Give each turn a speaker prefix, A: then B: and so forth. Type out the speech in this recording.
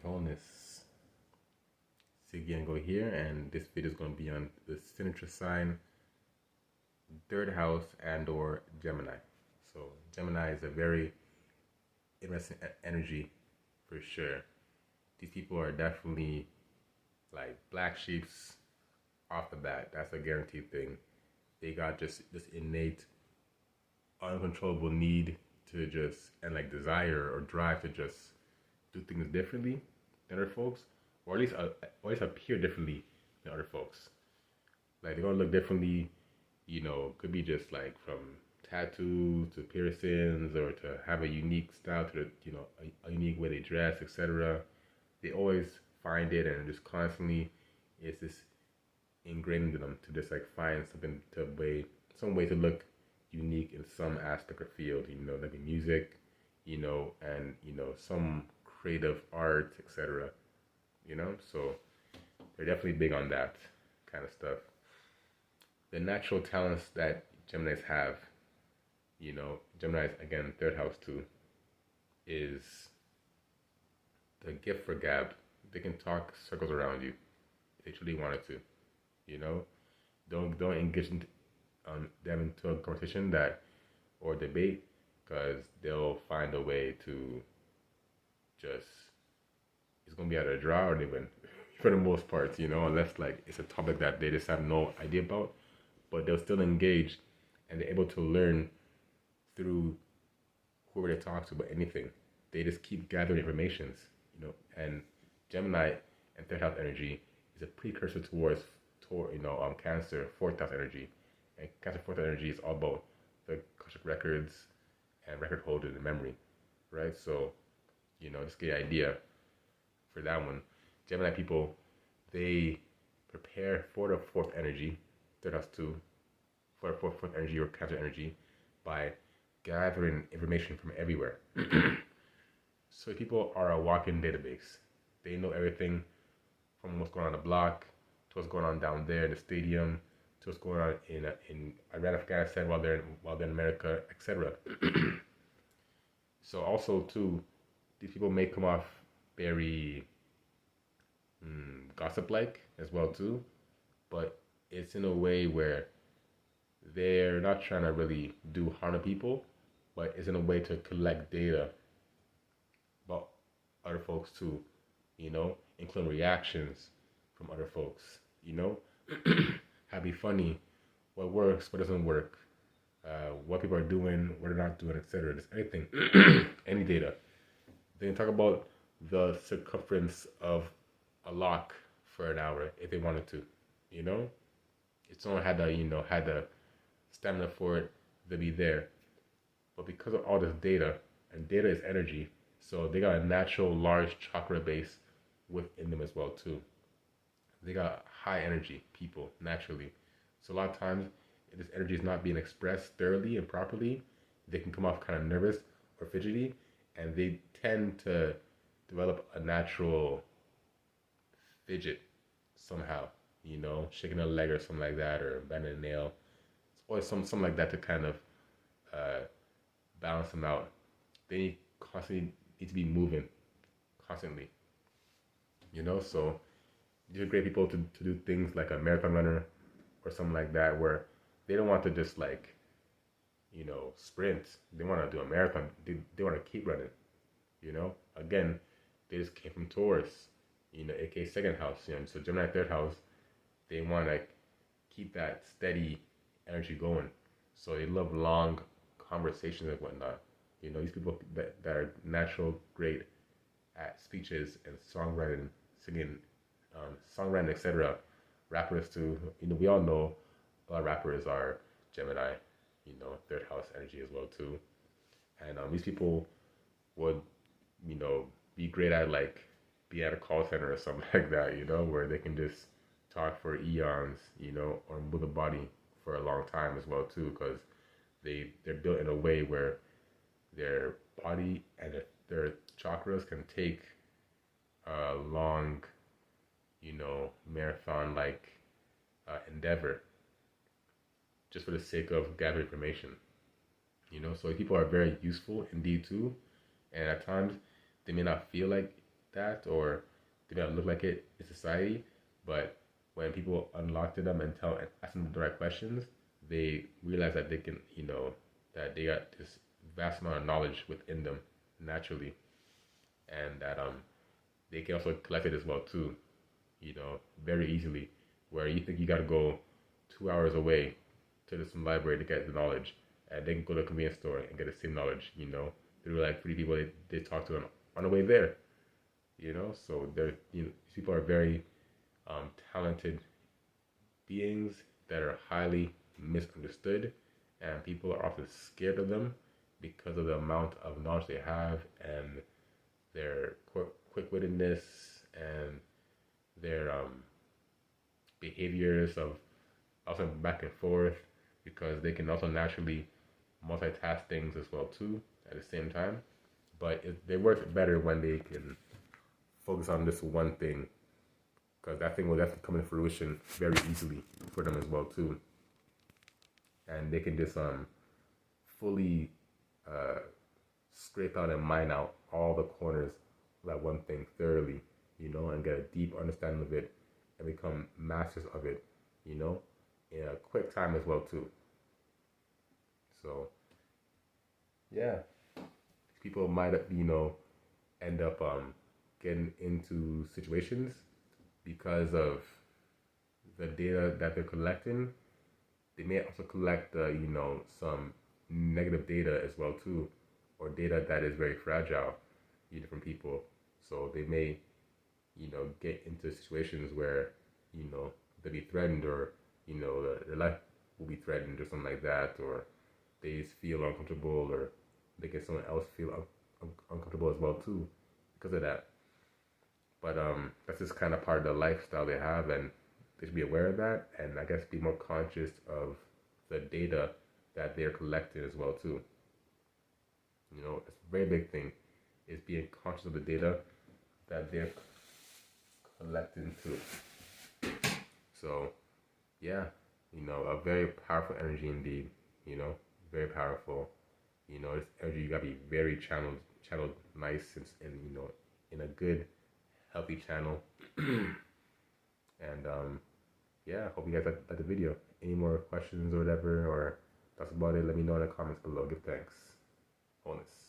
A: phone is Siggy and go here, and this video is going to be on the signature sign, third house, and or Gemini. So Gemini is a very interesting energy for sure. These people are definitely like black sheeps off the bat. That's a guaranteed thing. They got just this innate, uncontrollable need to just and like desire or drive to just do things differently than other folks, or at least appear differently than other folks. Like they're gonna look differently, could be just like from tattoos to piercings, or to have a unique style to the, a unique way they dress, etc. They always find it, and just constantly, it's just ingrained into them to just like find something some way to look unique in some aspect or field, like in music, and some creative art, etc. So they're definitely big on that kind of stuff. The natural talents that Geminis have, Geminis, again, third house too, is the gift for gab. They can talk circles around you if they truly wanted to. Don't engage them into a conversation or debate, because they'll find a way to just, it's gonna be either a draw or they win for the most part, unless like it's a topic that they just have no idea about, but they'll still engage, and they're able to learn through whoever they talk to about anything. They just keep gathering informations, and Gemini and third house energy is a precursor towards Cancer fourth house energy, and Cancer fourth energy is all about the Akashic records and record holders and memory, right? So, just get the idea for that one. Gemini people, they prepare for the fourth energy, third house too, for the fourth energy or Cancer energy by gathering information from everywhere. So people are a walking database. They know everything from what's going on the block to what's going on down there in the stadium to what's going on in Iran, Afghanistan while they're in America, etc. So also too, these people may come off very gossip-like as well too, but it's in a way where they're not trying to really do harm to people, but it's in a way to collect data about other folks too, including reactions from other folks, how be funny, what works, what doesn't work, what people are doing, what they're not doing, etc. Just anything, any data. They can talk about the circumference of a lock for an hour if they wanted to, If someone had the stamina for it, they'll be there. But because of all this data, and data is energy, so they got a natural large chakra base within them as well too. They got high energy people naturally. So a lot of times, if this energy is not being expressed thoroughly and properly, they can come off kind of nervous or fidgety, and they tend to develop a natural fidget somehow, shaking a leg or something like that, or bending a nail. It's always something like that to kind of balance them out. They constantly need to be moving constantly, so these are great people to do things like a marathon runner or something like that, where they don't want to just like sprint. They want to do a marathon. They want to keep running, again, they just came from Taurus, aka second house, so Gemini third house, they want to keep that steady energy going, so they love long conversations and whatnot. These people that are natural great at speeches and songwriting, singing, songwriting, etc. Rappers too. We all know a lot of rappers are Gemini, third house energy as well too. And these people would, be great at like be at a call center or something like that, where they can just talk for eons, or move the body for a long time as well too, because they're built in a way where their body and their chakras can take a long, marathon-like endeavor just for the sake of gathering information. So people are very useful indeed too, and at times they may not feel like that, or they may not look like it in society, but when people unlock to them and ask them the right questions, they realize that they can, that they got this vast amount of knowledge within them naturally, and that they can also collect it as well too, very easily. Where you think you got to go 2 hours away to some library to get the knowledge, and they can go to a convenience store and get the same knowledge. Through like three people they talk to on the way there. So they're these people are very talented beings that are highly misunderstood, and people are often scared of them because of the amount of knowledge they have and their quick-wittedness and their behaviors of also back and forth, because they can also naturally multitask things as well too at the same time. But they work better when they can focus on this one thing, because that thing will definitely come into fruition very easily for them as well too. And they can just fully scrape out and mine out all the corners of that one thing thoroughly, and get a deep understanding of it and become masters of it, in a quick time as well too. So yeah, people might end up getting into situations because of the data that they're collecting. They may also collect some negative data as well too, or data that is very fragile, from people. So they may get into situations where they'll be threatened, or their life will be threatened or something like that, or they just feel uncomfortable, or they get someone else feel uncomfortable as well too because of that. But that's just kind of part of the lifestyle they have, and they should be aware of that, and I guess be more conscious of the data that they're collecting as well too. It's a very big thing, is being conscious of the data that they're collecting too. So yeah, a very powerful energy indeed, very powerful. This energy, you gotta be very channeled nice, and in a good, healthy channel. And yeah, hope you guys liked the video. Any more questions or whatever, or thoughts about it, let me know in the comments below. Give thanks. Wholeness.